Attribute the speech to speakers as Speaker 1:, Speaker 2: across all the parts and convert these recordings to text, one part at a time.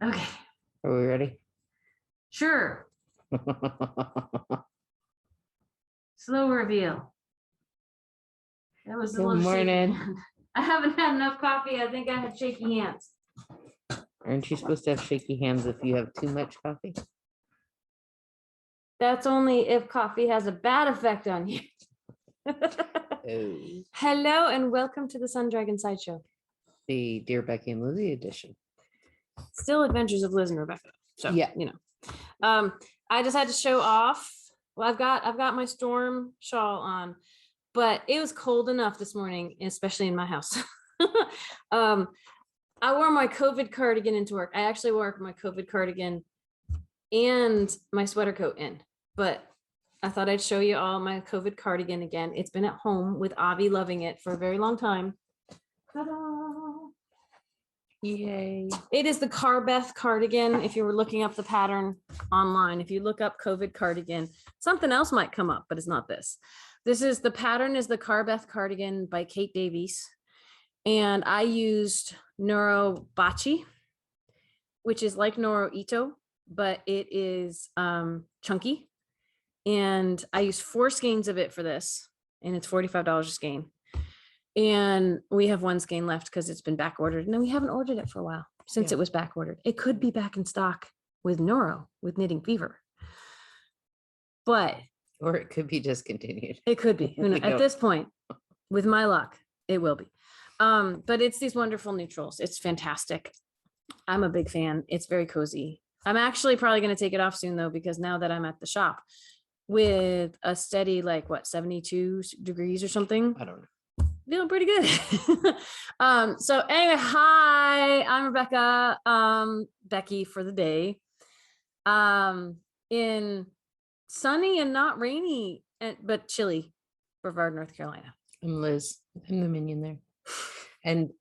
Speaker 1: Okay,
Speaker 2: Are we ready?
Speaker 1: sure. Slow reveal. That was a
Speaker 2: Good
Speaker 1: little shaky
Speaker 2: morning.
Speaker 1: hand. I haven't had enough coffee. I think I had shaky hands.
Speaker 2: Aren't you supposed to have shaky hands if you have too much coffee?
Speaker 1: That's only if coffee has a bad effect on you.
Speaker 2: Oh,
Speaker 1: Hello and welcome to the Sun Dragon Sideshow.
Speaker 2: the Dear Becky and Lizzy edition.
Speaker 1: Still Adventures of Liz and Rebecca. So
Speaker 2: Yeah.
Speaker 1: you know. I just had to show off. Well, I've got my storm shawl on, but it was cold enough this morning, especially in my house. I wore my COVID cardigan into work. I actually wore my COVID cardigan and my sweater coat in, but I thought I'd show you all my COVID cardigan again. It's been at home with Avi loving it for a very long time. Ta-da!
Speaker 2: Yay.
Speaker 1: It is the Carbeth cardigan. If you were looking up the pattern online, if you look up COVID cardigan, something else might come up, but it's not this. The pattern is the Carbeth cardigan by Kate Davies. And I used Noro Bachi, which is like Noro Ito, but it is chunky. And I used 4 skeins of it for this, and it's $45 a skein. And we have 1 skein left because it's been back ordered, and then we haven't ordered it for a while since it was back ordered. It could be back in stock with Noro, with Knitting Fever, but
Speaker 2: Or it could be discontinued.
Speaker 1: it could be. At this point, with my luck, it will be. But it's these wonderful neutrals. It's fantastic. I'm a big fan. It's very cozy. I'm actually probably going to take it off soon though, because now that I'm at the shop with a steady, like what, 72 degrees or something.
Speaker 2: I don't know.
Speaker 1: Feeling pretty good. So anyway, hi, I'm Rebecca, Becky for the day. In sunny and not rainy, but chilly, Brevard, North Carolina.
Speaker 2: I'm Liz. I'm the minion there. And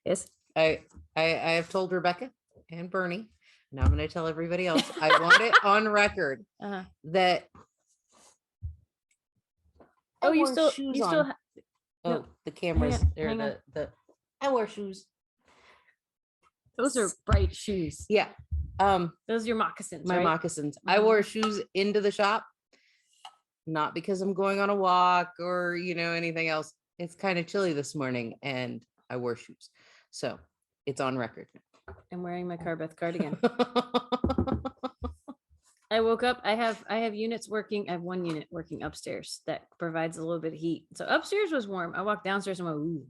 Speaker 1: Yes.
Speaker 2: I have told Rebecca and Bernie, now I'm going to tell everybody else, I want it on record that
Speaker 1: you
Speaker 2: wore
Speaker 1: still
Speaker 2: shoes
Speaker 1: you
Speaker 2: on.
Speaker 1: still
Speaker 2: Oh,
Speaker 1: no.
Speaker 2: the cameras.
Speaker 1: Hang on.
Speaker 2: I wore shoes.
Speaker 1: Those are bright shoes.
Speaker 2: Yeah.
Speaker 1: Those are your moccasins.
Speaker 2: My
Speaker 1: right?
Speaker 2: moccasins. I wore shoes into the shop, not because I'm going on a walk or anything else. It's kind of chilly this morning, and I wore shoes, so it's on record.
Speaker 1: I'm wearing my Carbeth cardigan. I woke up. I have units working. I have 1 unit working upstairs that provides a little bit of heat. So upstairs was warm. I walked downstairs and went, ooh.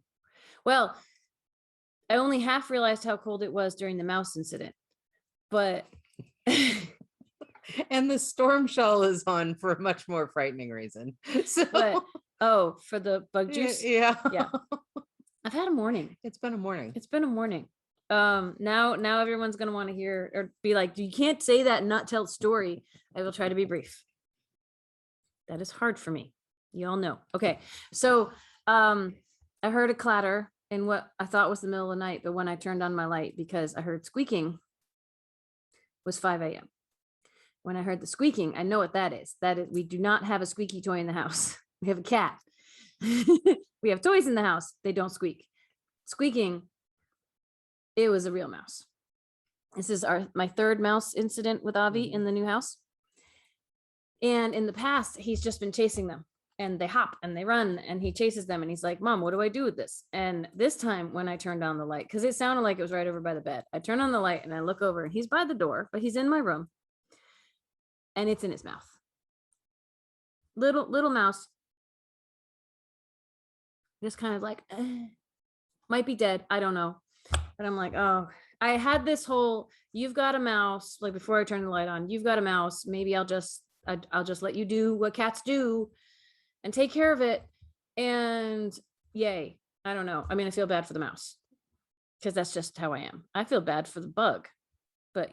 Speaker 1: Well, I only half realized how cold it was during the mouse incident, but
Speaker 2: and the storm shawl is on for a much more frightening reason. So
Speaker 1: for the bug juice.
Speaker 2: Yeah.
Speaker 1: I've had a morning.
Speaker 2: It's been a morning.
Speaker 1: Now everyone's gonna want to hear or be like, you can't say that and not tell the story. I will try to be brief. That is hard for me. You all know. Okay, so I heard a clatter in what I thought was the middle of the night, but when I turned on my light because I heard squeaking, was 5 a.m. When I heard the squeaking, I know what that is. That is, we do not have a squeaky toy in the house. We have a cat. We have toys in the house. They don't squeak. Squeaking. It was a real mouse. This is my 3rd mouse incident with Avi in the new house. And in the past, he's just been chasing them, and they hop and they run, and he chases them, and he's like, Mom, what do I do with this? And this time when I turned on the light, because it sounded like it was right over by the bed, I turn on the light and I look over, and he's by the door, but he's in my room, and it's in his mouth. Little mouse. Just kind of like, might be dead. I don't know. But I'm like, oh, I had this whole, you've got a mouse, like before I turned the light on, you've got a mouse. Maybe I'll just let you do what cats do and take care of it. And yay. I don't know. I mean, I feel bad for the mouse because that's just how I am. I feel bad for the bug, but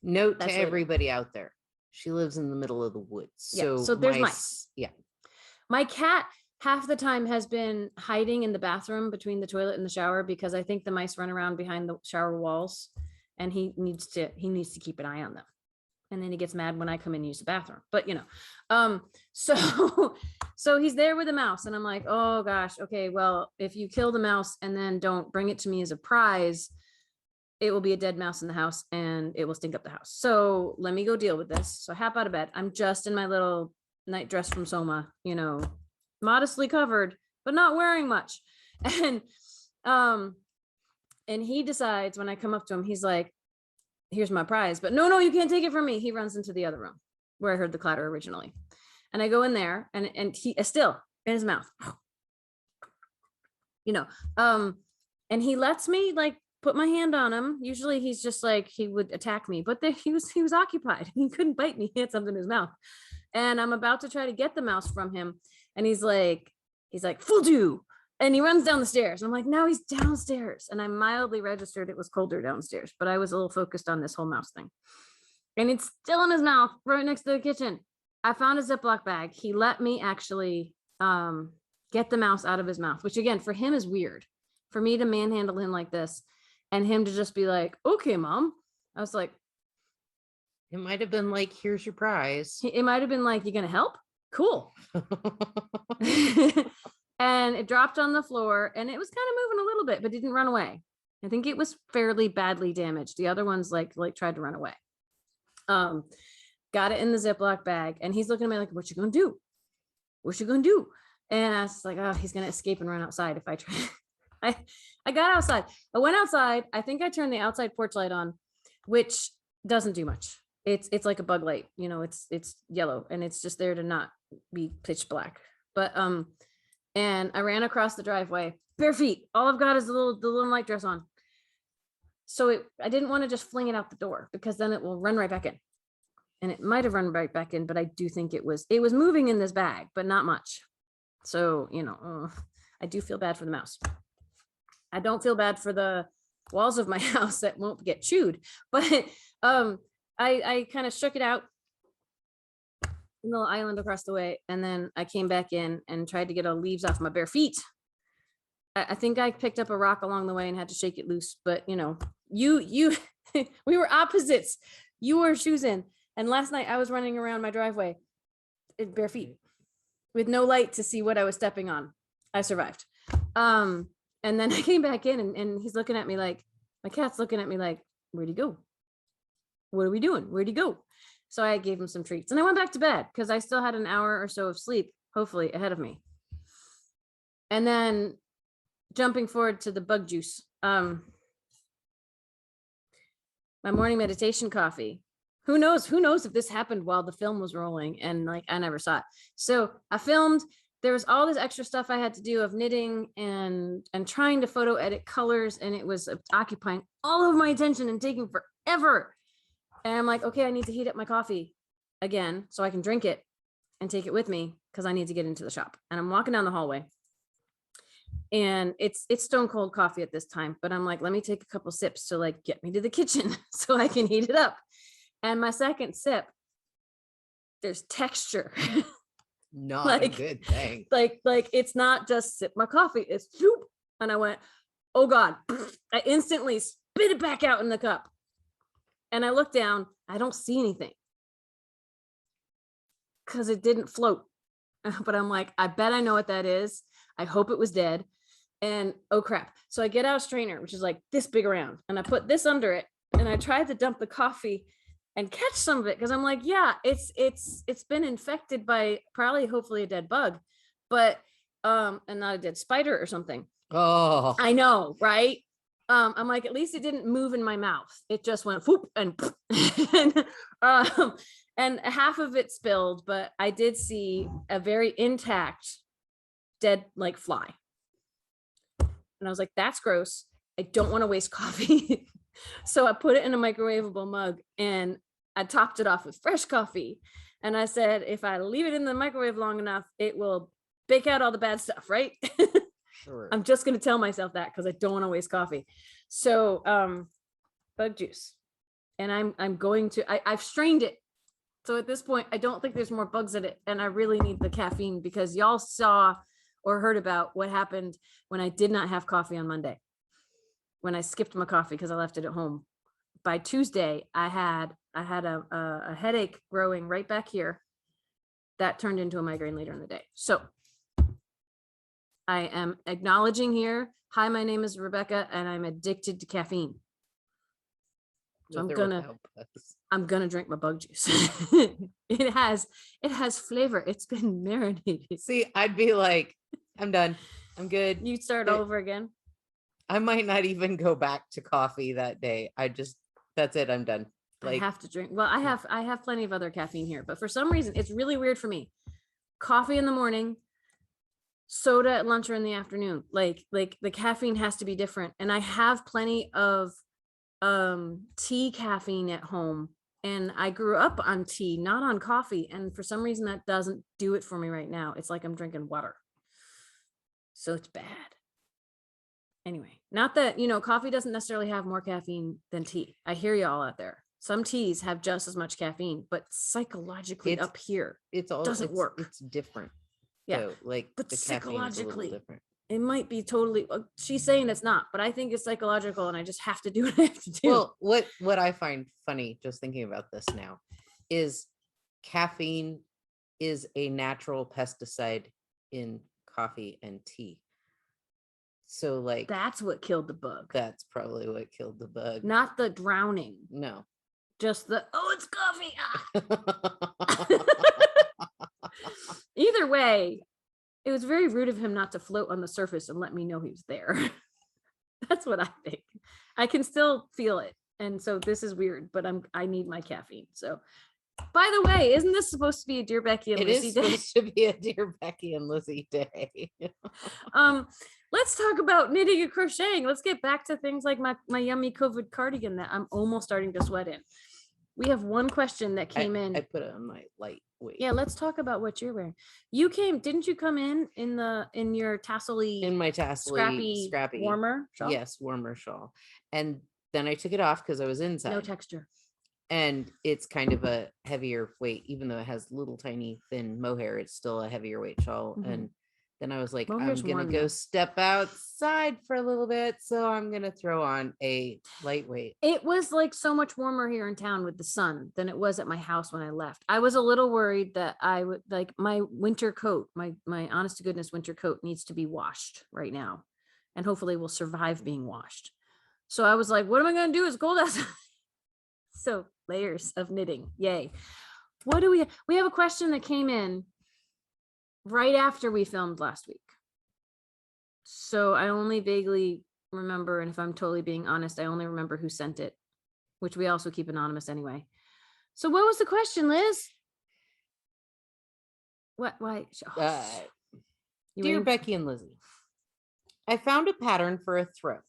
Speaker 2: Note to everybody out there. She lives in the middle of the woods.
Speaker 1: Yeah, so there's mice. Yeah. My cat half the time has been hiding in the bathroom between the toilet and the shower because I think the mice run around behind the shower walls, and he needs to keep an eye on them. And then he gets mad when I come in and use the bathroom. But so he's there with a mouse, and I'm like, oh gosh, okay, well, if you kill the mouse and then don't bring it to me as a prize, it will be a dead mouse in the house and it will stink up the house. So let me go deal with this. So I hop out of bed. I'm just in my little night dress from Soma, you know, modestly covered, but not wearing much. And he decides when I come up to him, he's like, here's my prize, but no, you can't take it from me. He runs into the other room where I heard the clatter originally. And I go in there and he is still in his mouth, you know, and he lets me like put my hand on him. Usually he's just like, he would attack me, but there he was occupied. He couldn't bite me. He had something in his mouth. And I'm about to try to get the mouse from him. And he's like, fooled you. And he runs down the stairs. I'm like, now he's downstairs. And I mildly registered it was colder downstairs, but I was a little focused on this whole mouse thing. And it's still in his mouth right next to the kitchen. I found a Ziploc bag. He let me actually get the mouse out of his mouth, which again, for him is weird. For me to manhandle him like this and him to just be like, okay, mom. I was like,
Speaker 2: it might have been like, here's your prize.
Speaker 1: It might have been like, you gonna help? Cool. And it dropped on the floor and it was kind of moving a little bit, but didn't run away. I think it was fairly badly damaged. The other ones like tried to run away. Got it in the Ziploc bag and he's looking at me like, what you gonna do? What you gonna do? And I was like, oh, he's gonna escape and run outside if I try. I got outside. I went outside. I think I turned the outside porch light on, which doesn't do much. It's like a bug light, you know, it's yellow and it's just there to not be pitch black. But and I ran across the driveway bare feet. All I've got is the little night dress on. So I didn't want to just fling it out the door because then it will run right back in. And it might have run right back in, but I do think it was moving in this bag, but not much. So, you know, I do feel bad for the mouse. I don't feel bad for the walls of my house that won't get chewed, but I kind of shook it out in the little island across the way. And then I came back in and tried to get all leaves off my bare feet. I think I picked up a rock along the way and had to shake it loose, but you know, you, we were opposites. You wore shoes in. And last night I was running around my driveway in bare feet with no light to see what I was stepping on. I survived. And then I came back in and he's looking at me like, my cat's looking at me like, where'd he go? What are we doing? Where'd he go? So I gave him some treats and I went back to bed because I still had an hour or so of sleep, hopefully ahead of me. And then jumping forward to the bug juice, my morning meditation coffee. Who knows if this happened while the film was rolling and like, I never saw it. So I filmed, there was all this extra stuff I had to do of knitting and trying to photo edit colors. And it was occupying all of my attention and taking forever. And I'm like, okay, I need to heat up my coffee again so I can drink it and take it with me because I need to get into the shop. And I'm walking down the hallway and it's stone cold coffee at this time, but I'm like, let me take a couple sips to like get me to the kitchen so I can heat it up. And my second sip, there's texture.
Speaker 2: Not
Speaker 1: like,
Speaker 2: a good thing.
Speaker 1: Like it's not just sip my coffee, it's whoop. And I went, oh God, I instantly spit it back out in the cup. And I look down, I don't see anything because it didn't float. But I'm like, I bet I know what that is. I hope it was dead. And oh crap. So I get out a strainer, which is like this big around, and I put this under it and I tried to dump the coffee and catch some of it because I'm like, yeah, it's been infected by probably hopefully a dead bug, but and not a dead spider or something.
Speaker 2: Oh,
Speaker 1: I know, right? I'm like, at least it didn't move in my mouth. It just went whoop and and half of it spilled, but I did see a very intact dead like fly. And I was like, that's gross. I don't want to waste coffee. So I put it in a microwavable mug and I topped it off with fresh coffee. And I said, if I leave it in the microwave long enough, it will bake out all the bad stuff, right?
Speaker 2: sure.
Speaker 1: I'm just going to tell myself that because I don't want to waste coffee. So bug juice. And I'm going to, I've strained it. So at this point, I don't think there's more bugs in it. And I really need the caffeine because y'all saw or heard about what happened when I did not have coffee on Monday. When I skipped my coffee because I left it at home. By Tuesday, I had a headache growing right back here that turned into a migraine later in the day. So I am acknowledging here, hi, my name is Rebecca and I'm addicted to caffeine. So
Speaker 2: With or without bugs.
Speaker 1: I'm gonna drink my bug juice. it has flavor. It's been marinated.
Speaker 2: See, I'd be like, I'm done. I'm good.
Speaker 1: You start
Speaker 2: But
Speaker 1: over again.
Speaker 2: I might not even go back to coffee that day. That's it. I'm done.
Speaker 1: I have to drink. Well, I have plenty of other caffeine here, but for some reason it's really weird for me. Coffee in the morning, soda at lunch or in the afternoon. Like the caffeine has to be different. And I have plenty of tea caffeine at home. And I grew up on tea, not on coffee. And for some reason that doesn't do it for me right now. It's like I'm drinking water. So it's bad. Anyway, not that, coffee doesn't necessarily have more caffeine than tea. I hear y'all out there. Some teas have just as much caffeine, but psychologically up here, doesn't work.
Speaker 2: It's different.
Speaker 1: Yeah.
Speaker 2: So, like,
Speaker 1: but
Speaker 2: the caffeine's a little
Speaker 1: psychologically,
Speaker 2: different.
Speaker 1: it might be totally, she's saying it's not, but I think it's psychological and I just have to do what I have to do.
Speaker 2: Well, what I find funny just thinking about this now is caffeine is a natural pesticide in coffee and tea. So, like,
Speaker 1: that's what killed the bug.
Speaker 2: That's probably what killed the bug.
Speaker 1: Not the drowning.
Speaker 2: No.
Speaker 1: Just it's coffee. Either way, it was very rude of him not to float on the surface and let me know he was there. That's what I think. I can still feel it. And so this is weird, but I need my caffeine. So, by the way, isn't this supposed to be a Dear Becky and Lizzy day?
Speaker 2: It is supposed to be a Dear Becky and Lizzy day.
Speaker 1: Let's talk about knitting and crocheting. Let's get back to things like my yummy COVID cardigan that I'm almost starting to sweat in. We have one question that came in.
Speaker 2: I put it on my lightweight.
Speaker 1: Yeah, let's talk about what you're wearing. Didn't you come in your tassel-y,
Speaker 2: in my tassel-y scrappy
Speaker 1: warmer shawl?
Speaker 2: Yes, warmer shawl. And then I took it off because I was inside.
Speaker 1: No texture.
Speaker 2: And it's kind of a heavier weight, even though it has little tiny thin mohair, it's still a heavier weight shawl. Mm-hmm. And then I was like, Mohair's I'm gonna go step outside for a little bit, so I'm gonna throw on a lightweight.
Speaker 1: It was like so much warmer here in town with the sun than it was at my house when I left. I was a little worried that I would like my winter coat, my honest to goodness winter coat needs to be washed right now, and hopefully will survive being washed. So I was like, what am I gonna do? It's cold outside. So layers of knitting, yay. What do we have a question that came in right after we filmed last week. So I only vaguely remember, and if I'm totally being honest, I only remember who sent it, which we also keep anonymous anyway. So what was the question, Liz? What? Why?
Speaker 2: Dear Becky and Lizzy, I found a pattern for a throw.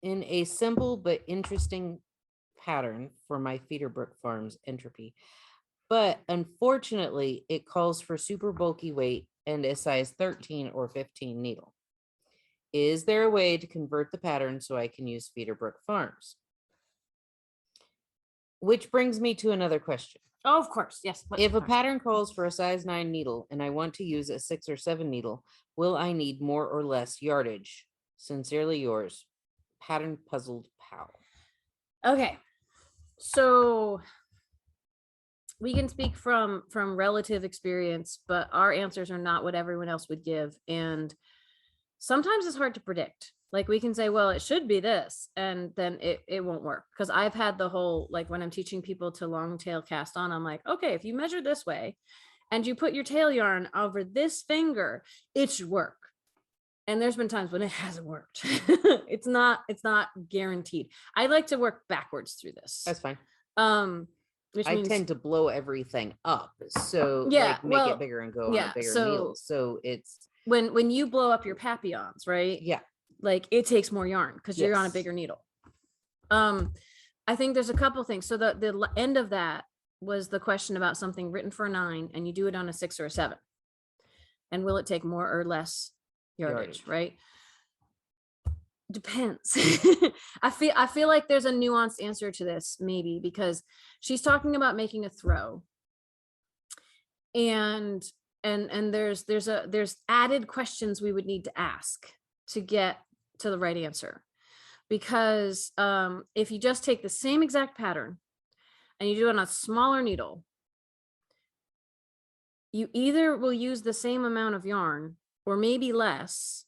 Speaker 2: In a simple but interesting pattern for my Feederbrook Farms entropy. But unfortunately, it calls for super bulky weight and a size 13 or 15 needle. Is there a way to convert the pattern so I can use Feederbrook Farms? Which brings me to another question.
Speaker 1: Oh, of course, yes.
Speaker 2: If a pattern calls for a size 9 needle and I want to use a 6 or 7 needle, will I need more or less yardage? Sincerely yours, Pattern Puzzled Pal.
Speaker 1: Okay, so we can speak from relative experience, but our answers are not what everyone else would give. And sometimes it's hard to predict. Like we can say, well, it should be this, and then it won't work. Because I've had the whole, like when I'm teaching people to long tail cast on, I'm like, okay, if you measure this way and you put your tail yarn over this finger, it should work. And there's been times when it hasn't worked. It's not guaranteed. I like to work backwards through this.
Speaker 2: That's fine.
Speaker 1: Which
Speaker 2: I
Speaker 1: means,
Speaker 2: tend to blow everything up, so
Speaker 1: yeah,
Speaker 2: like make it bigger and go on a bigger needle. So it's
Speaker 1: when you blow up your papillons, right?
Speaker 2: Yeah,
Speaker 1: like it takes more yarn because you're on a bigger needle. I think there's a couple things. So the end of that was the question about something written for a 9 and you do it on a 6 or a 7, and will it take more or less yardage. Right? Depends. I feel like there's a nuanced answer to this, maybe, because she's talking about making a throw, and there's added questions we would need to ask to get to the right answer, because if you just take the same exact pattern and you do it on a smaller needle, you either will use the same amount of yarn or maybe less,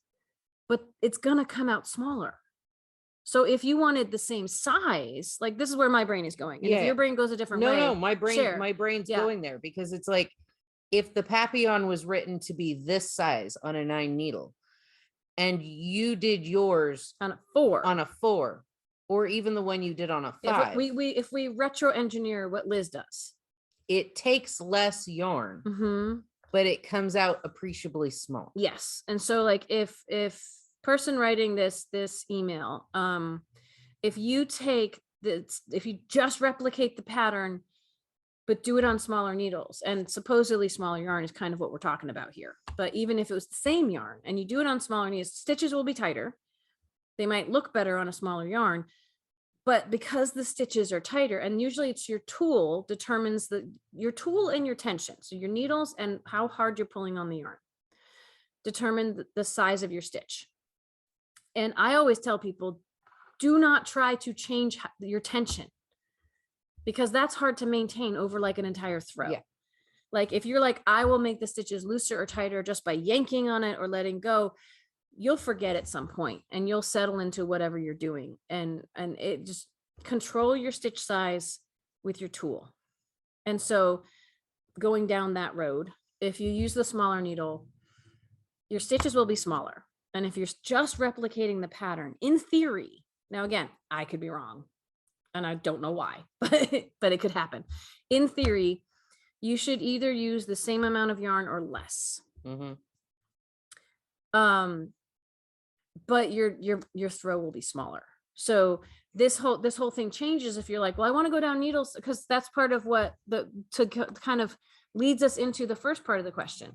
Speaker 1: but it's gonna come out smaller. So if you wanted the same size, like this is where my brain is going. And if
Speaker 2: Yeah.
Speaker 1: your brain goes a different way,
Speaker 2: No, my
Speaker 1: share.
Speaker 2: brain's
Speaker 1: Yeah.
Speaker 2: going there because it's like if the Papillon was written to be this size on a 9 needle and you did yours
Speaker 1: on a 4,
Speaker 2: or even the one you did on a 5,
Speaker 1: if we retro engineer what Liz does,
Speaker 2: it takes less yarn, but it comes out appreciably small.
Speaker 1: Yes. And so like if person writing this email, if you take this, if you just replicate the pattern but do it on smaller needles, and supposedly smaller yarn is kind of what we're talking about here, but even if it was the same yarn and you do it on smaller needles, stitches will be tighter, they might look better on a smaller yarn, but because the stitches are tighter, and usually it's your tool determines your tool and your tension, so your needles and how hard you're pulling on the yarn determine the size of your stitch. And I always tell people, do not try to change your tension, because that's hard to maintain over like an entire throw.
Speaker 2: Yeah.
Speaker 1: Like if you're like, I will make the stitches looser or tighter just by yanking on it or letting go, you'll forget at some point and you'll settle into whatever you're doing. And it just control your stitch size with your tool. And so going down that road, if you use the smaller needle, your stitches will be smaller. And if you're just replicating the pattern, in theory, now again, I could be wrong and I don't know why, but it could happen. In theory, you should either use the same amount of yarn or less. But your throw will be smaller. So this whole thing changes if you're like, well, I want to go down needles, because that's part of what kind of leads us into the first part of the question.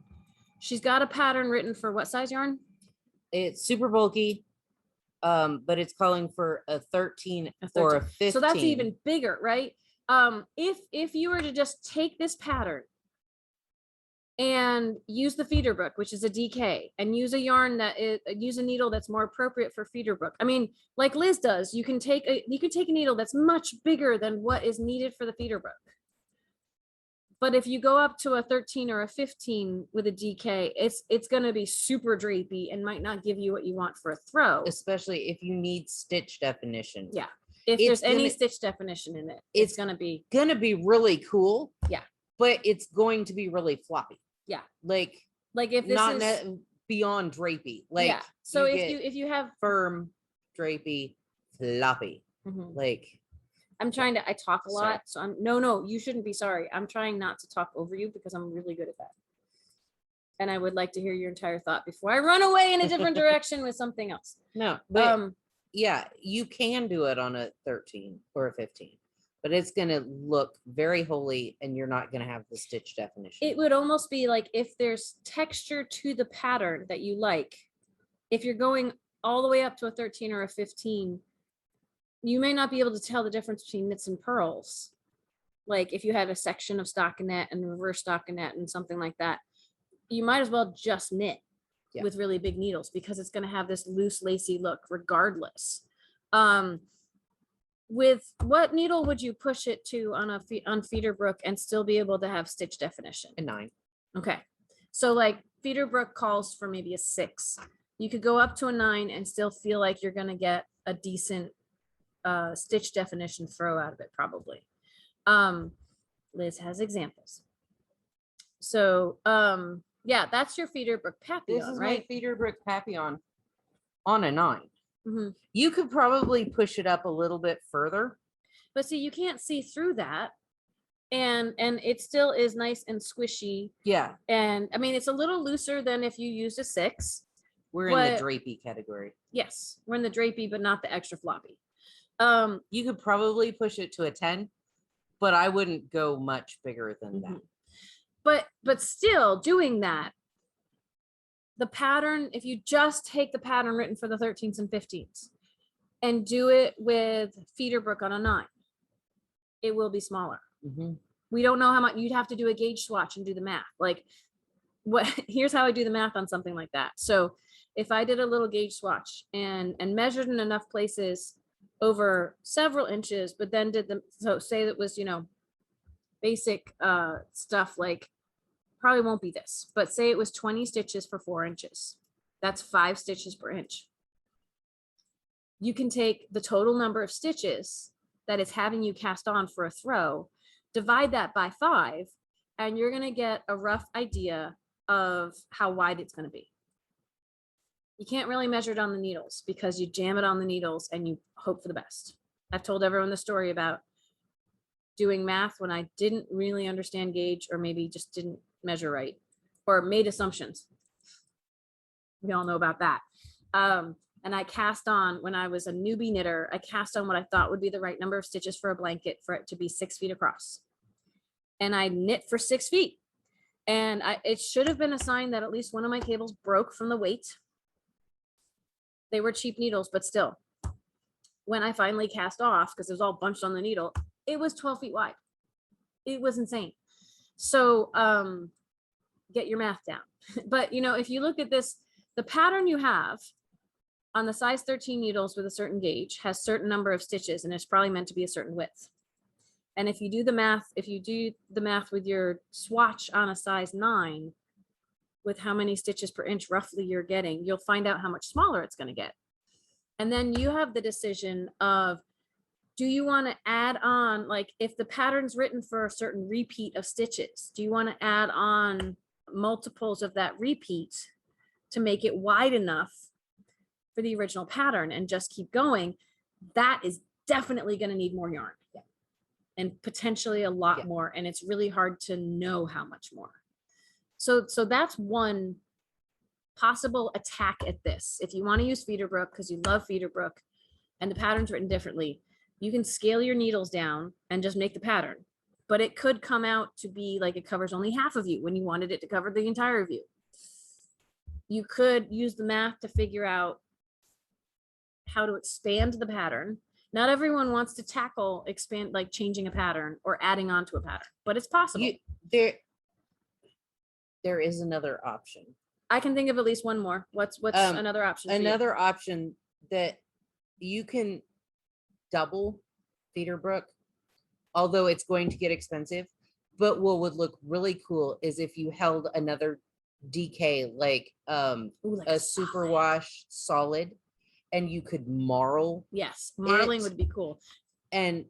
Speaker 1: She's got a pattern written for what size yarn?
Speaker 2: It's super bulky, but it's calling for a 13 or a 15.
Speaker 1: So that's even bigger, right? If you were to just take this pattern and use the feeder book, which is a DK, and use a yarn use a needle that's more appropriate for feeder book. I mean, like Liz does, you can take a needle that's much bigger than what is needed for the feeder book. But if you go up to a 13 or a 15 with a DK, it's going to be super drapey and might not give you what you want for a throw.
Speaker 2: Especially if you need stitch definition.
Speaker 1: Yeah. If there's any stitch definition in it, it's going to be
Speaker 2: really cool.
Speaker 1: Yeah.
Speaker 2: But it's going to be really floppy.
Speaker 1: Yeah.
Speaker 2: Like
Speaker 1: if this
Speaker 2: not
Speaker 1: is
Speaker 2: beyond drapey. Like,
Speaker 1: yeah. So if you have
Speaker 2: firm, drapey, floppy, like,
Speaker 1: I talk a lot. So no, you shouldn't be sorry. I'm trying not to talk over you because I'm really good at that. And I would like to hear your entire thought before I run away in a different direction with something else.
Speaker 2: No, but yeah, you can do it on a 13 or a 15, but it's going to look very holy and you're not going to have the stitch definition.
Speaker 1: It would almost be like if there's texture to the pattern that you like, if you're going all the way up to a 13 or a 15, you may not be able to tell the difference between knits and purls. Like if you had a section of stockinette and reverse stockinette and something like that, you might as well just knit with really big needles, because it's going to have this loose, lacy look regardless. With what needle would you push it to on feeder brook and still be able to have stitch definition?
Speaker 2: A 9.
Speaker 1: Okay. So like feeder brook calls for maybe a 6. You could go up to a 9 and still feel like you're going to get a decent stitch definition throw out of it, probably. Liz has examples. So yeah, that's your feeder brook Papillon.
Speaker 2: This is
Speaker 1: right?
Speaker 2: my feeder brook Papillon on a 9. You could probably push it up a little bit further,
Speaker 1: but see, you can't see through that, and it still is nice and squishy.
Speaker 2: Yeah.
Speaker 1: And I mean, it's a little looser than if you used a 6.
Speaker 2: We're in the drapey category.
Speaker 1: Yes, we're in the drapey, but not the extra floppy.
Speaker 2: You could probably push it to a 10, but I wouldn't go much bigger than that.
Speaker 1: But still doing that, the pattern, if you just take the pattern written for the 13s and 15s and do it with feeder brook on a 9, it will be smaller. We don't know how much. You'd have to do a gauge swatch and do the math. Like here's how I do the math on something like that. So if I did a little gauge swatch and measured in enough places over several inches, but then so say that was, basic stuff, like probably won't be this, but say it was 20 stitches for 4 inches. That's 5 stitches per inch. you can take the total number of stitches that it's having you cast on for a throw, divide that by 5, and you're going to get a rough idea of how wide it's going to be. You can't really measure it on the needles because you jam it on the needles and you hope for the best. I've told everyone the story about doing math when I didn't really understand gauge, or maybe just didn't measure right, or made assumptions. We all know about that. And I cast on, when I was a newbie knitter, I cast on what I thought would be the right number of stitches for a blanket for it to be 6 feet across. And I knit for 6 feet. And it should have been a sign that at least one of my cables broke from the weight. They were cheap needles, but still, when I finally cast off, because it was all bunched on the needle, it was 12 feet wide. It was insane. So get your math down. But you know, if you look at this, the pattern you have on the size 13 needles with a certain gauge has certain number of stitches, and it's probably meant to be a certain width. And if you do the math with your swatch on a size 9, with how many stitches per inch roughly you're getting, you'll find out how much smaller it's going to get. And then you have the decision of, do you want to add on, like if the pattern's written for a certain repeat of stitches, do you want to add on multiples of that repeat to make it wide enough for the original pattern and just keep going? That is definitely going to need more yarn. Yeah. And potentially a lot more. And it's really hard to know how much more. So that's one possible attack at this. If you want to use Feederbrook because you love Feederbrook and the pattern's written differently, you can scale your needles down and just make the pattern. But it could come out to be like it covers only half of you when you wanted it to cover the entire of you. You could use the math to figure out how to expand the pattern. Not everyone wants to tackle expand, like changing a pattern or adding on to a pattern, but it's possible.
Speaker 2: There is another option.
Speaker 1: I can think of at least one more. What's another option?
Speaker 2: Another option that you can double Feederbrook, although it's going to get expensive. But what would look really cool is if you held another DK, like a superwash solid, and you could marl.
Speaker 1: Yes, marling would be cool.
Speaker 2: And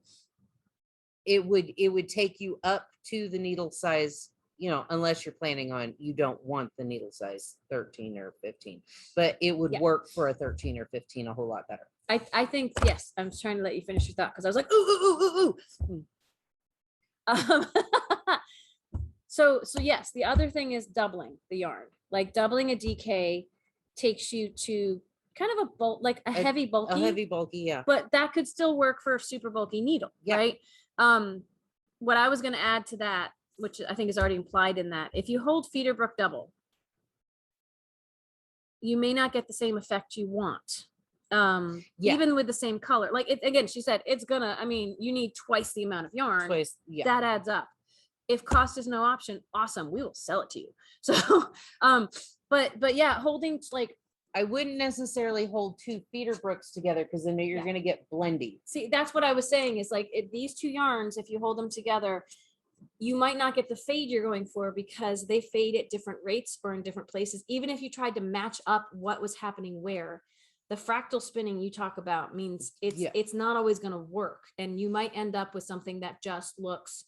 Speaker 2: it would take you up to the needle size, you know, unless you're planning on, you don't want the needle size 13 or 15, but it would work for a 13 or 15 a whole lot better.
Speaker 1: I think, yes, I'm trying to let you finish your thought because I was like, ooh. So yes, the other thing is doubling the yarn. Like doubling a DK takes you to kind of a bulk, like a heavy bulky,
Speaker 2: yeah.
Speaker 1: But that could still work for a super bulky needle, right? What I was going to add to that, which I think is already implied in that, if you hold Feederbrook double, you may not get the same effect you want. Even with the same color. Like again, she said it's gonna, I mean, you need twice the amount of yarn. That adds up. If cost is no option, awesome, we will sell it to you. So but yeah, holding, like,
Speaker 2: I wouldn't necessarily hold 2 Feederbrooks together because then you're going to get blendy.
Speaker 1: See, that's what I was saying is like these 2 yarns, if you hold them together, you might not get the fade you're going for because they fade at different rates or in different places. Even if you tried to match up what was happening where, the fractal spinning you talk about means it's not always going to work. And you might end up with something that just looks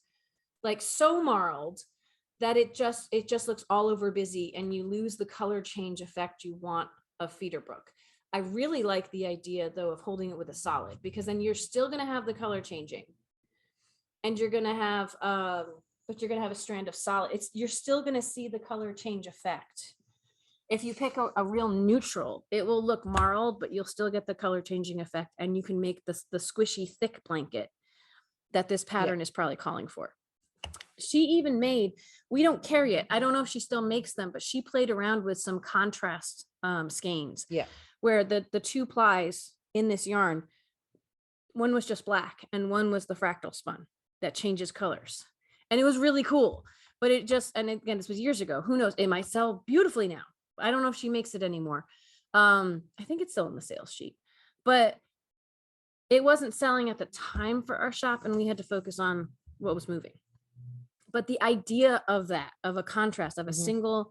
Speaker 1: like so marled that it just looks all over busy and you lose the color change effect you want of Feederbrook. I really like the idea though of holding it with a solid, because then you're still going to have the color changing and you're going to have but you're going to have a strand of solid. You're still going to see the color change effect. If you pick a real neutral, it will look marled, but you'll still get the color changing effect, and you can make the squishy thick blanket that this pattern is probably calling for. She even made, we don't carry it, I don't know if she still makes them, but she played around with some contrast skeins, where the 2 plies in this yarn, one was just black and one was the fractal spun that changes colors, and it was really cool. But it just, and again, this was years ago, who knows, it might sell beautifully now. I don't know if she makes it anymore. I think it's still in the sales sheet, but it wasn't selling at the time for our shop, and we had to focus on what was moving. But the idea of that, of a contrast, of a single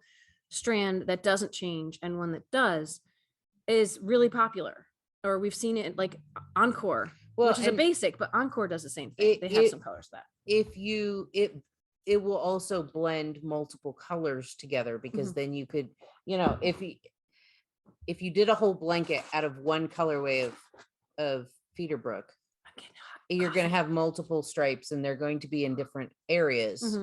Speaker 1: strand that doesn't change and one that does, is really popular. or we've seen it like Encore,
Speaker 2: Well,
Speaker 1: which is a
Speaker 2: and
Speaker 1: basic, but Encore does the same thing. They have some colors that.
Speaker 2: if you it will also blend multiple colors together, because then you could, if you did a whole blanket out of one colorway of Feederbrook, you're going to have multiple stripes, and they're going to be in different areas,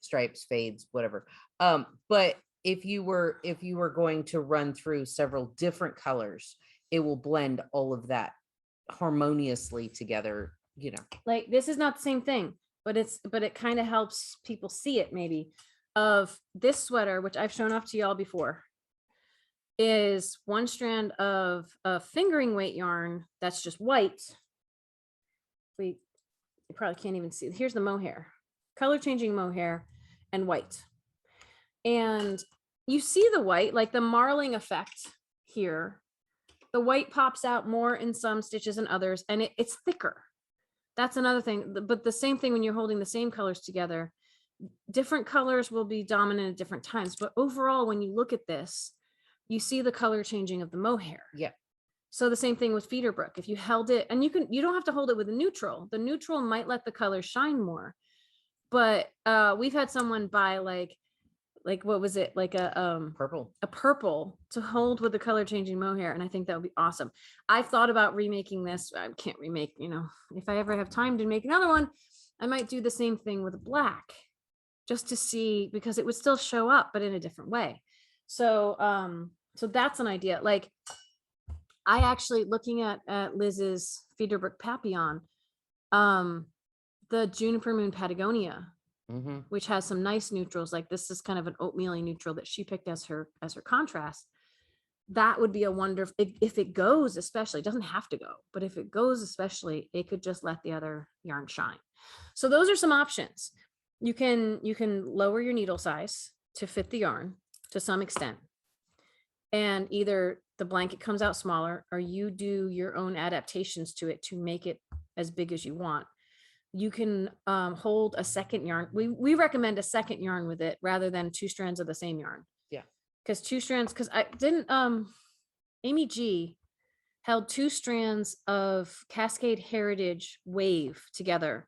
Speaker 2: stripes, fades, whatever. But if you were going to run through several different colors, it will blend all of that harmoniously together,
Speaker 1: Like this is not the same thing, but it kind of helps people see it maybe. Of this sweater, which I've shown off to y'all before, is one strand of a fingering weight yarn that's just white. You probably can't even see. Here's the mohair, color changing mohair, and white. And you see the white, like the marling effect here. The white pops out more in some stitches than others, and it's thicker. That's another thing. But the same thing when you're holding the same colors together, different colors will be dominant at different times. But overall, when you look at this, you see the color changing of the mohair.
Speaker 2: Yeah.
Speaker 1: So the same thing with Feederbrook. If you held it, and you don't have to hold it with a neutral. The neutral might let the color shine more. But we've had someone buy like what was it, like a purple to hold with the color changing mohair, and I think that would be awesome. I've thought about remaking this. I can't remake, if I ever have time to make another one, I might do the same thing with black, just to see, because it would still show up but in a different way. So so that's an idea. Like I actually, looking at Liz's Feederbrook Papillon, the Juniper Moon Patagonia, which has some nice neutrals. Like this is kind of an oatmeal neutral that she picked as her contrast. That would be a wonder if it goes, especially, it doesn't have to go, but if it goes, especially, it could just let the other yarn shine. So those are some options. You can lower your needle size to fit the yarn to some extent, and either the blanket comes out smaller, or you do your own adaptations to it to make it as big as you want. You can hold a second yarn. We recommend a second yarn with it rather than 2 strands of the same yarn.
Speaker 2: Yeah.
Speaker 1: Because 2 strands, because I didn't, Amy G held 2 strands of Cascade Heritage Wave together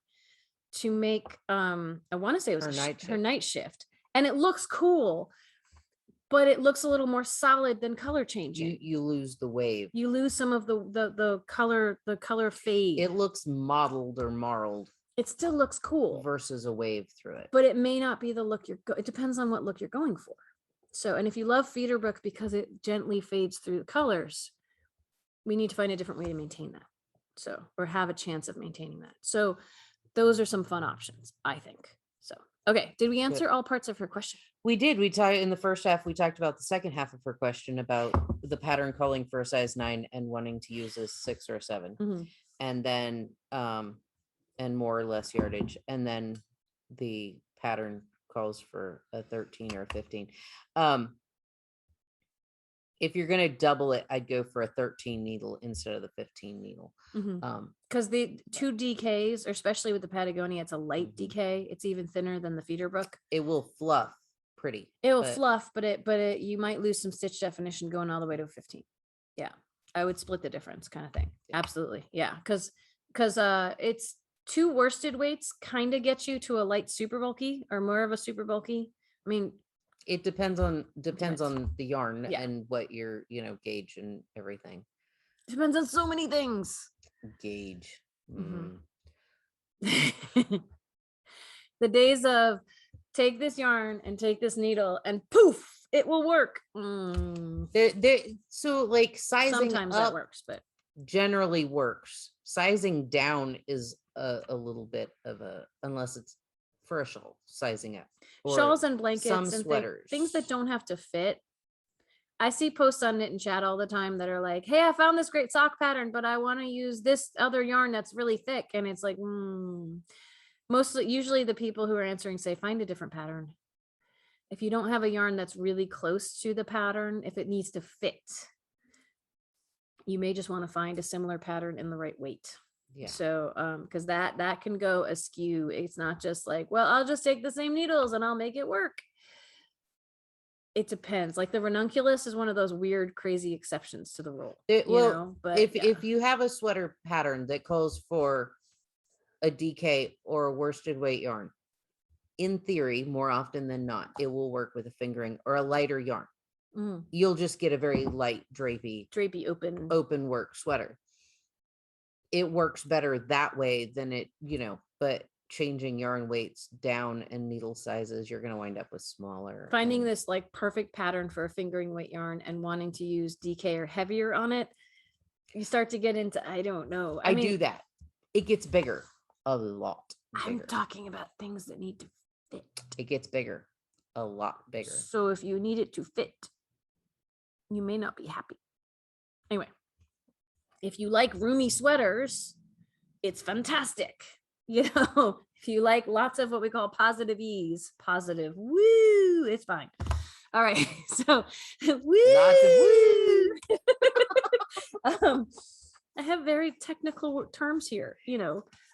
Speaker 1: to make, I want to say it was her night shift. And it looks cool, but it looks a little more solid than color changing.
Speaker 2: You lose the wave.
Speaker 1: You lose some of the color fade.
Speaker 2: It looks mottled or marled.
Speaker 1: It still looks cool
Speaker 2: versus a wave through it.
Speaker 1: But it may not be the look it depends on what look you're going for. So, and if you love Feederbrook because it gently fades through the colors, we need to find a different way to maintain that. So, or have a chance of maintaining that. So those are some fun options, I think. So, okay. Did we answer all parts of her question?
Speaker 2: We did. We talked in the first half. We talked about the second half of her question about the pattern calling for a size 9 and wanting to use a 6 or a 7, and then and more or less yardage, and then the pattern calls for a 13 or a 15. If you're going to double it, I'd go for a 13 needle instead of the 15 needle.
Speaker 1: Because the 2 DKs, or especially with the Patagonia, it's a light DK. It's even thinner than the Feederbrook.
Speaker 2: It will fluff pretty.
Speaker 1: It will fluff, but you might lose some stitch definition going all the way to a 15. Yeah, I would split the difference, kind of thing. Yeah. Absolutely, yeah, because it's 2 worsted weights kind of get you to a light super bulky or more of a super bulky. I mean,
Speaker 2: it depends on the yarn and what your gauge and everything.
Speaker 1: Depends on so many things.
Speaker 2: Gauge.
Speaker 1: The days of take this yarn and take this needle and poof, it will work.
Speaker 2: So like sizing
Speaker 1: sometimes
Speaker 2: up
Speaker 1: that works, but
Speaker 2: generally works. Sizing down is a little bit of unless it's for a shawl, sizing up.
Speaker 1: Shawls and blankets
Speaker 2: some
Speaker 1: and
Speaker 2: sweaters.
Speaker 1: Things that don't have to fit. I see posts on Knit and Chat all the time that are like, hey, I found this great sock pattern, but I want to use this other yarn that's really thick. And it's like, usually the people who are answering say, find a different pattern. If you don't have a yarn that's really close to the pattern, if it needs to fit, you may just want to find a similar pattern in the right weight. Yeah. So, because that can go askew. It's not just like, well, I'll just take the same needles and I'll make it work. it depends. Like the ranunculus is one of those weird, crazy exceptions to the rule. But
Speaker 2: if you have a sweater pattern that calls for a DK or a worsted weight yarn, in theory, more often than not, it will work with a fingering or a lighter yarn. You'll just get a very light drapey open work sweater. It works better that way than it, but changing yarn weights down and needle sizes, you're going to wind up with smaller.
Speaker 1: Finding this like perfect pattern for a fingering weight yarn and wanting to use DK or heavier on it, you start to get into, I don't know.
Speaker 2: I mean, do that. It gets bigger, a lot bigger.
Speaker 1: I'm talking about things that need to fit.
Speaker 2: It gets bigger, a lot bigger.
Speaker 1: So if you need it to fit, you may not be happy. Anyway, if you like roomy sweaters, it's fantastic. If you like lots of what we call positive ease, positive, woo, it's fine. All right. So, woo.
Speaker 2: Lots of woo.
Speaker 1: I have very technical terms here,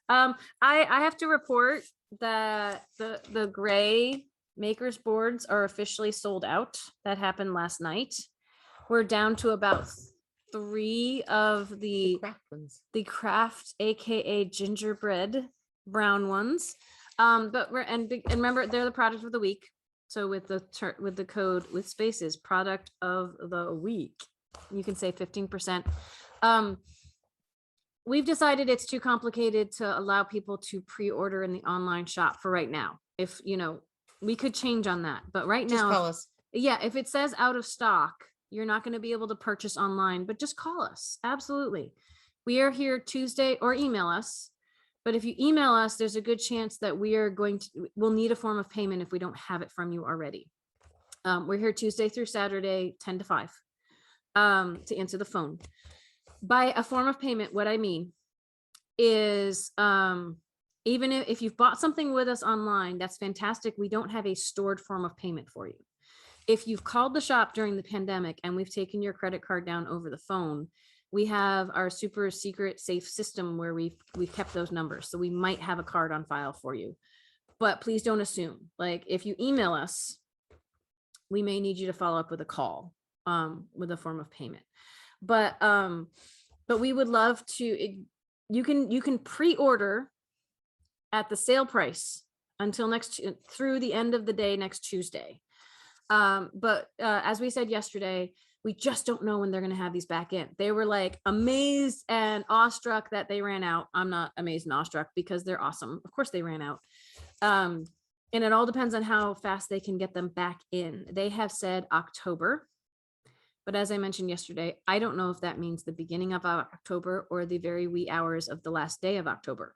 Speaker 1: I have to report that the gray makers boards are officially sold out. That happened last night. We're down to about 3 of the craft, aka gingerbread brown ones. But remember, they're the product of the week. So with the code with spaces, product of the week, you can say 15%. We've decided it's too complicated to allow people to pre-order in the online shop for right now. If we could change on that, but right now,
Speaker 2: just call us.
Speaker 1: Yeah, if it says out of stock, you're not going to be able to purchase online, but just call us. Absolutely. We are here Tuesday, or email us. But if you email us, there's a good chance that we'll need a form of payment if we don't have it from you already. We're here Tuesday through Saturday, 10 to 5, to answer the phone. By a form of payment, what I mean is, even if you've bought something with us online, that's fantastic. We don't have a stored form of payment for you. If you've called the shop during the pandemic and we've taken your credit card down over the phone, we have our super secret safe system where we've kept those numbers. So we might have a card on file for you, but please don't assume. Like if you email us, we may need you to follow up with a call, with a form of payment. But we would love to, you can pre-order at the sale price until through the end of the day next Tuesday. But as we said yesterday, we just don't know when they're going to have these back in. They were like amazed and awestruck that they ran out. I'm not amazed and awestruck because they're awesome. Of course they ran out. And it all depends on how fast they can get them back in. They have said October. But as I mentioned yesterday, I don't know if that means the beginning of October or the very wee hours of the last day of October.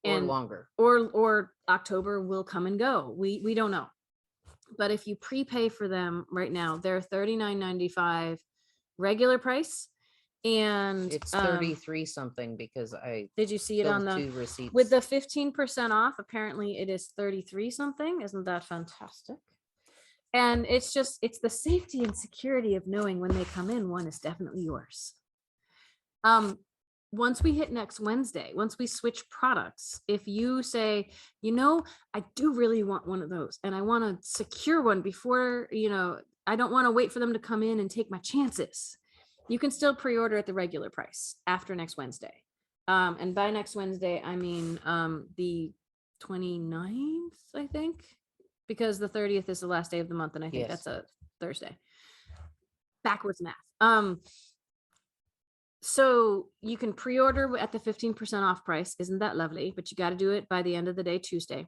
Speaker 2: Or longer.
Speaker 1: Or October will come and go. We don't know. But if you prepay for them right now, they're $39.95 regular price. And
Speaker 2: it's 33 something because
Speaker 1: did you see it on the
Speaker 2: 2 receipts
Speaker 1: with the 15% off? Apparently it is 33 something. Isn't that fantastic? And it's the safety and security of knowing when they come in, one is definitely yours. Once we hit next Wednesday, once we switch products, if you say, I do really want one of those and I want to secure one before, I don't want to wait for them to come in and take my chances. You can still pre-order at the regular price after next Wednesday. And by next Wednesday, I mean the 29th, I think, because the 30th is the last day of the month. And I think that's a Thursday. Backwards math. So you can pre-order at the 15% off price. Isn't that lovely? But you got to do it by the end of the day, Tuesday.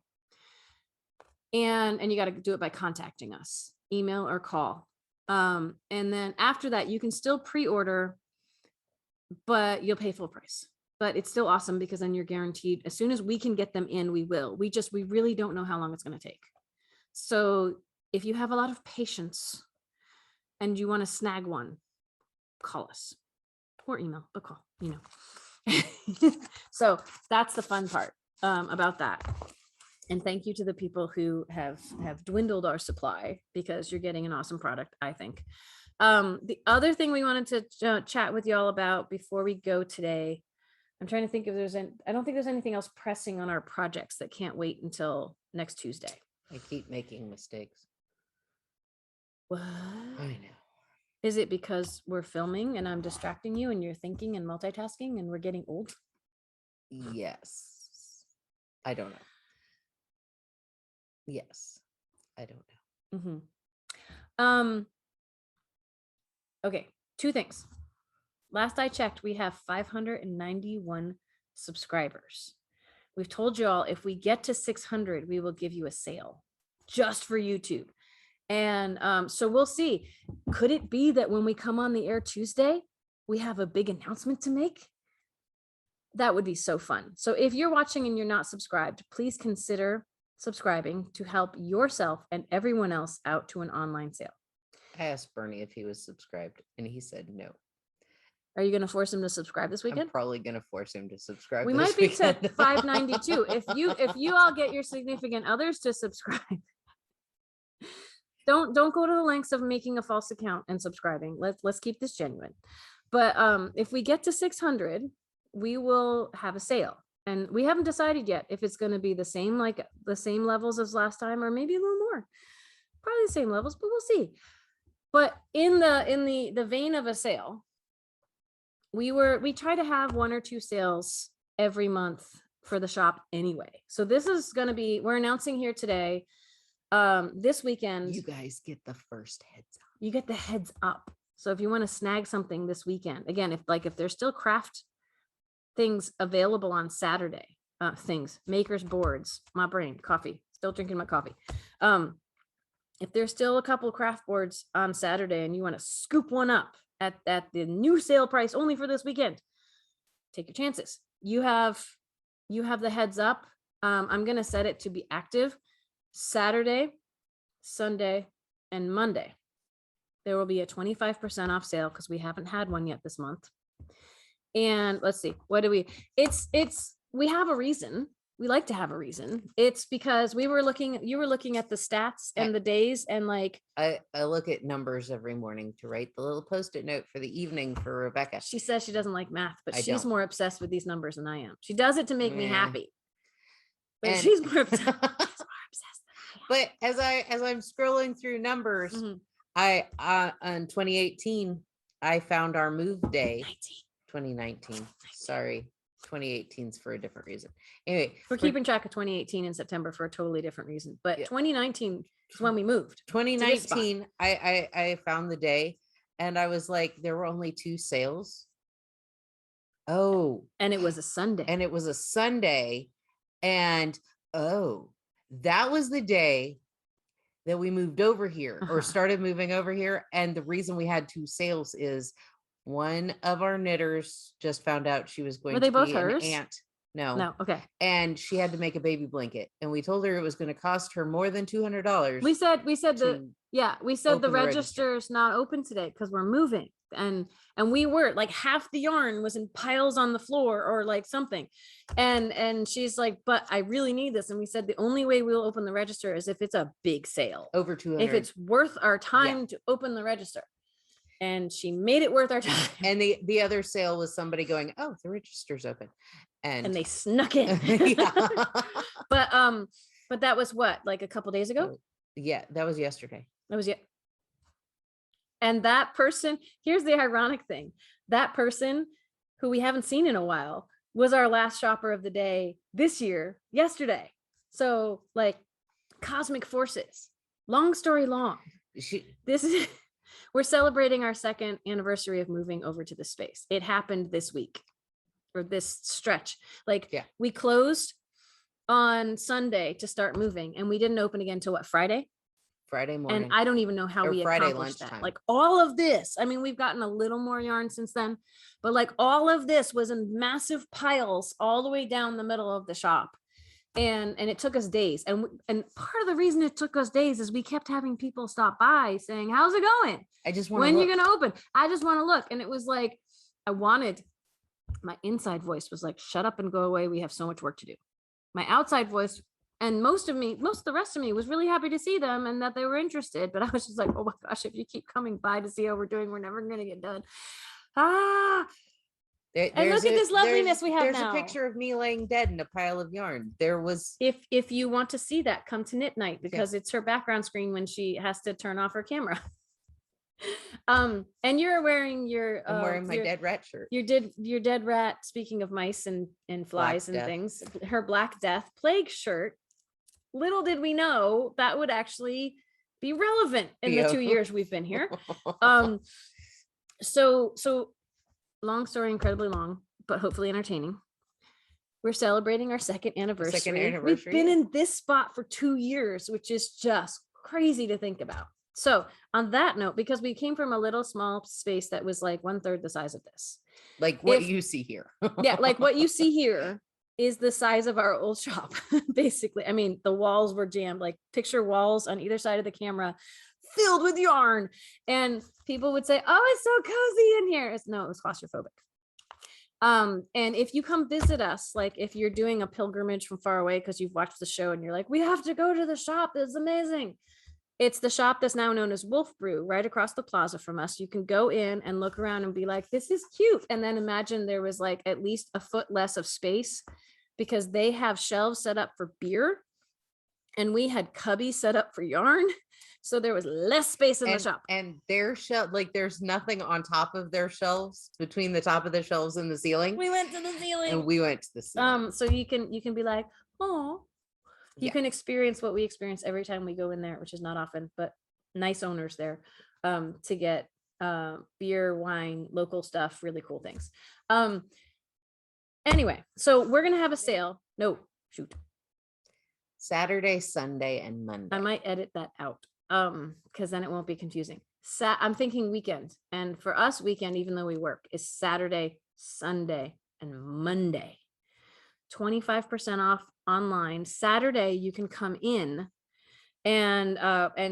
Speaker 1: And you got to do it by contacting us, email or call. And then after that, you can still pre-order, but you'll pay full price. But it's still awesome because then you're guaranteed as soon as we can get them in, we will. We really don't know how long it's going to take. So if you have a lot of patience and you want to snag one, call us. Or email, but call, So that's the fun part about that. And thank you to the people who have dwindled our supply because you're getting an awesome product, I think. The other thing we wanted to chat with y'all about before we go today, I'm trying to think if I don't think there's anything else pressing on our projects that can't wait until next Tuesday.
Speaker 2: I keep making mistakes.
Speaker 1: What?
Speaker 2: I know.
Speaker 1: Is it because we're filming and I'm distracting you and you're thinking and multitasking and we're getting old?
Speaker 2: Yes. I don't know. Yes. I don't know.
Speaker 1: Okay, two things. Last I checked, we have 591 subscribers. We've told you all if we get to 600, we will give you a sale just for YouTube. And so we'll see. Could it be that when we come on the air Tuesday, we have a big announcement to make? That would be so fun. So if you're watching and you're not subscribed, please consider subscribing to help yourself and everyone else out to an online sale.
Speaker 2: I asked Bernie if he was subscribed and he said no.
Speaker 1: Are you going to force him to subscribe this weekend?
Speaker 2: I'm probably going to force him to subscribe.
Speaker 1: We might be to 592. If you all get your significant others to subscribe, don't go to the lengths of making a false account and subscribing. Let's keep this genuine. But if we get to 600, we will have a sale. And we haven't decided yet if it's going to be the same, like the same levels as last time, or maybe a little more. Probably the same levels, but we'll see. But in the vein of a sale, we try to have 1 or 2 sales every month for the shop anyway. So this is going to be, we're announcing here today, this weekend.
Speaker 2: You guys get the first heads up.
Speaker 1: You get the heads up. So if you want to snag something this weekend, again, if there's still craft things available on Saturday, makers boards, my brain, coffee, still drinking my coffee. If there's still a couple craft boards on Saturday and you want to scoop one up at the new sale price only for this weekend, take your chances. You have the heads up. I'm going to set it to be active Saturday, Sunday, and Monday. There will be a 25% off sale because we haven't had one yet this month. And let's see, we have a reason. We like to have a reason. It's because you were looking at the stats and the days, and like
Speaker 2: I look at numbers every morning to write the little post-it note for the evening for Rebecca.
Speaker 1: She says she doesn't like math, but she's
Speaker 2: don't.
Speaker 1: more obsessed with these numbers than I am. She does it to make me happy. But
Speaker 2: And-
Speaker 1: she's more obsessed. Than I am.
Speaker 2: But as I'm scrolling through numbers, I on 2018, I found our move day. 2019. Sorry. 2018's for a different reason. Anyway,
Speaker 1: we're keeping track of 2018 in September for a totally different reason, but 2019 is when we moved.
Speaker 2: 2019, I found the day and I was like, there were only 2 sales. Oh,
Speaker 1: and it was a Sunday.
Speaker 2: And that was the day that we moved over here or started moving over here. And the reason we had 2 sales is one of our knitters just found out she was going to be an aunt. No.
Speaker 1: Okay.
Speaker 2: And she had to make a baby blanket. And we told her it was going to cost her more than $200.
Speaker 1: We said the register's not open today because we're moving. And we were like, half the yarn was in piles on the floor or like something. And she's like, but I really need this. And we said the only way we'll open the register is if it's a big sale.
Speaker 2: Over 200.
Speaker 1: If it's worth our time to open the register. And she made it worth our time.
Speaker 2: And the other sale was somebody going, oh, the register's open. And
Speaker 1: they snuck in. But that was what, like a couple days ago?
Speaker 2: Yeah, that was yesterday.
Speaker 1: And that person, here's the ironic thing. That person who we haven't seen in a while was our last shopper of the day this year, yesterday. So like cosmic forces, long story long. We're celebrating our 2nd anniversary of moving over to the space. It happened this week or this stretch. We closed on Sunday to start moving and we didn't open again until what, Friday morning. And I don't even know how we accomplished that. Like all of this, I mean, we've gotten a little more yarn since then, but like all of this was in massive piles all the way down the middle of the shop. And it took us days. And part of the reason it took us days is we kept having people stop by saying, how's it going?
Speaker 2: I just want
Speaker 1: when you're going to open. I just want to look. And it was like, my inside voice was like, shut up and go away. We have so much work to do. My outside voice and most of the rest of me was really happy to see them and that they were interested. But I was just like, oh my gosh, if you keep coming by to see how we're doing, we're never going to get done. And look at this loveliness we have now.
Speaker 2: There's a picture of me laying dead in a pile of yarn. There was.
Speaker 1: If you want to see that, come to Knit Night because it's her background screen when she has to turn off her camera. And you're wearing
Speaker 2: I'm wearing my dead rat shirt.
Speaker 1: your dead rat, speaking of mice and flies and
Speaker 2: Death.
Speaker 1: things, her Black Death plague shirt. Little did we know that would actually be relevant in the 2 years we've been here. So long story, incredibly long, but hopefully entertaining. We're celebrating our second anniversary. We've been in this spot for 2 years, which is just crazy to think about. So on that note, because we came from a little small space that was like 1/3 the size of this.
Speaker 2: Like what you see here.
Speaker 1: Yeah, like what you see here is the size of our old shop, basically. I mean, the walls were jammed, like picture walls on either side of the camera filled with yarn. And people would say, oh, it's so cozy in here. No, it was claustrophobic. And if you come visit us, like if you're doing a pilgrimage from far away because you've watched the show and you're like, we have to go to the shop, it's amazing. It's the shop that's now known as Wolf Brew, right across the plaza from us. You can go in and look around and be like, this is cute. And then imagine there was like at least a foot less of space because they have shelves set up for beer and we had cubbies set up for yarn. So there was less space in the shop.
Speaker 2: And their shelf, like there's nothing on top of their shelves, between the top of the shelves and the ceiling.
Speaker 1: We went to the ceiling.
Speaker 2: And we went to the ceiling.
Speaker 1: So you can be like, oh, you can experience what we experience every time we go in there, which is not often, but nice owners there, to get beer, wine, local stuff, really cool things. Anyway, so we're gonna have a sale. No, shoot.
Speaker 2: Saturday, Sunday, and Monday.
Speaker 1: I might edit that out because then it won't be confusing. I'm thinking weekend, and for us, weekend, even though we work, is Saturday, Sunday, and Monday. 25% off online. Saturday, you can come in and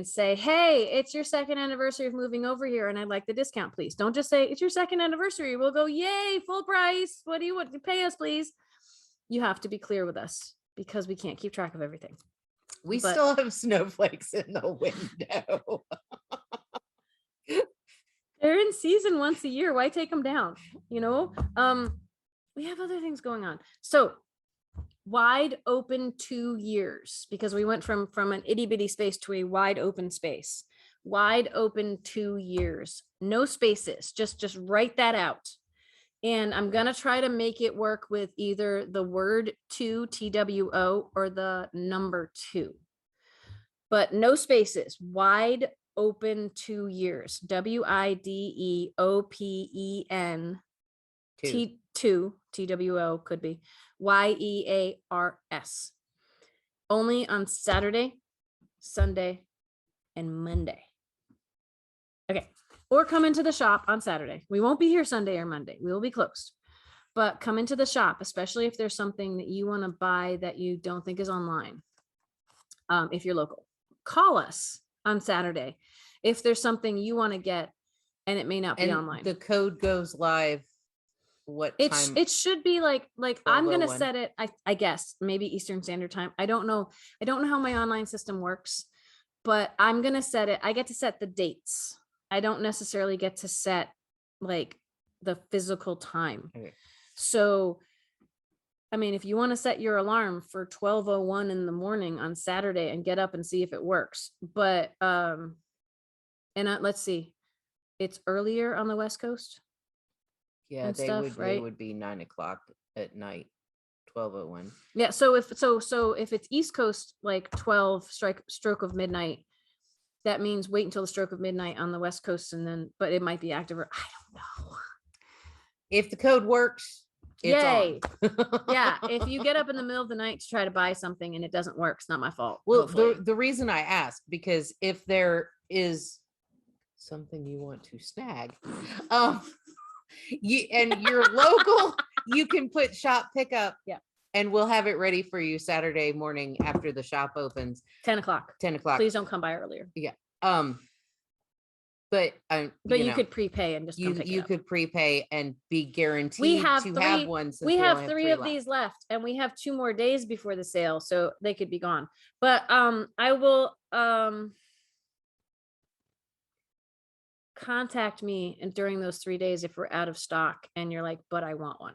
Speaker 1: say, hey, it's your second anniversary of moving over here, and I'd like the discount, please. Don't just say it's your second anniversary. We'll go, yay, full price. What do you want to pay us, please? You have to be clear with us because we can't keep track of everything.
Speaker 2: We still have snowflakes in the window.
Speaker 1: They're in season once a year. Why take them down? You know, we have other things going on. So wide open 2 years, because we went from an itty bitty space to a wide open space. Wide open 2 years, no spaces. Just write that out. And I'm gonna try to make it work with either the word 2, TWO, or the number 2, but no spaces. Wide open 2 years. WIDEOPEN 2, TWO could be YEARS. Only on Saturday, Sunday, and Monday. Okay. Or come into the shop on Saturday. We won't be here Sunday or Monday. We will be closed. But come into the shop, especially if there's something that you want to buy that you don't think is online. If you're local, call us on Saturday if there's something you want to get and it may not be online.
Speaker 2: The code goes live. What time?
Speaker 1: It should be like I'm gonna set it, I guess maybe Eastern Standard Time. I don't know how my online system works, but I'm gonna set it. I get to set the dates. I don't necessarily get to set like the physical time. Okay. So, I mean, if you want to set your alarm for 12:01 in the morning on Saturday and get up and see if it works, but let's see, it's earlier on the West Coast.
Speaker 2: Yeah, they would be 9 o'clock at night, 12:01.
Speaker 1: Yeah, so if it's East Coast, like 12 stroke of midnight, that means wait until the stroke of midnight on the West Coast, and then, but it might be active, or I don't know.
Speaker 2: If the code works, it's
Speaker 1: yay.
Speaker 2: On.
Speaker 1: Yeah, if you get up in the middle of the night to try to buy something and it doesn't work, it's not my fault.
Speaker 2: Well, the reason I ask, because if there is something you want to snag, and you're local, you can put shop pickup.
Speaker 1: Yeah.
Speaker 2: And we'll have it ready for you Saturday morning after the shop opens.
Speaker 1: 10 o'clock.
Speaker 2: 10 o'clock.
Speaker 1: Please don't come by earlier.
Speaker 2: Yeah. But
Speaker 1: you could prepay and just come pick it up.
Speaker 2: You could prepay and be guaranteed have one.
Speaker 1: We have 3 of these left, and we have 2 more days before the sale, so they could be gone. But I will contact me and during those 3 days if we're out of stock and you're like, but I want one.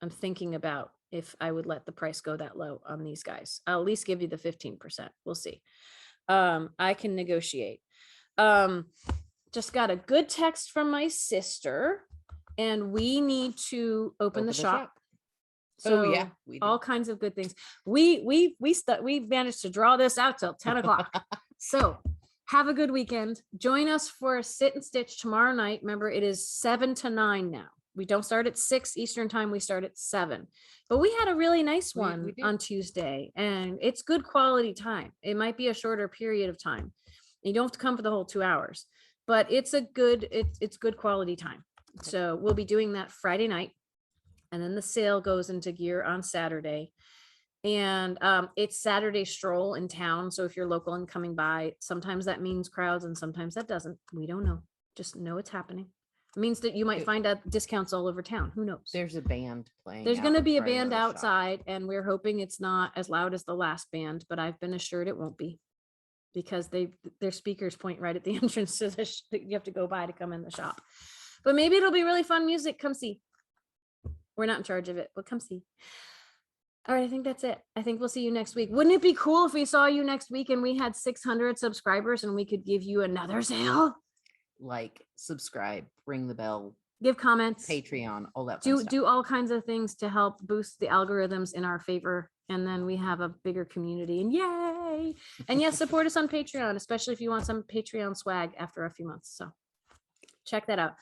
Speaker 1: I'm thinking about if I would let the price go that low on these guys. I'll at least give you the 15%. We'll see. I can negotiate. just got a good text from my sister, and we need to open the shop. So
Speaker 2: Oh yeah, we do.
Speaker 1: all kinds of good things. We managed to draw this out till 10 o'clock. So have a good weekend. Join us for Sit and Stitch tomorrow night. Remember, it is 7 to 9 now. We don't start at 6 Eastern time. We start at 7. But we had a really nice one
Speaker 2: we did.
Speaker 1: on Tuesday, and it's good quality time. It might be a shorter period of time. You don't have to come for the whole 2 hours, but it's good quality time. So we'll be doing that Friday night. And then the sale goes into gear on Saturday. And it's Saturday stroll in town. So if you're local and coming by, sometimes that means crowds and sometimes that doesn't. We don't know. Just know it's happening. It means that you might find out discounts all over town. Who knows?
Speaker 2: There's a band playing.
Speaker 1: There's going to be a band
Speaker 2: shop.
Speaker 1: outside, and we're hoping it's not as loud as the last band, but I've been assured it won't be, because their speakers point right at the entrance to the you have to go by to come in the shop. But maybe it'll be really fun music. Come see. We're not in charge of it, but come see. All right, I think that's it. I think we'll see you next week. Wouldn't it be cool if we saw you next week and we had 600 subscribers and we could give you another sale?
Speaker 2: Like, subscribe, ring the bell,
Speaker 1: give comments,
Speaker 2: Patreon, all that.
Speaker 1: Do all kinds of things to help boost the algorithms in our favor. And then we have a bigger community, and yay. And yes, support us on Patreon, especially if you want some Patreon swag after a few months. So check that out.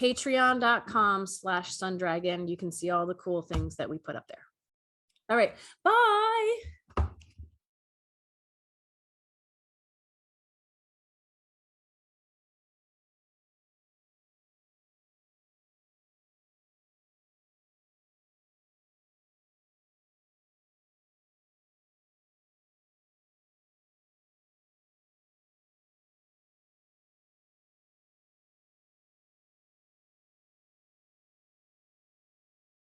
Speaker 1: Patreon.com/Sun Dragon. You can see all the cool things that we put up there. All right. Bye.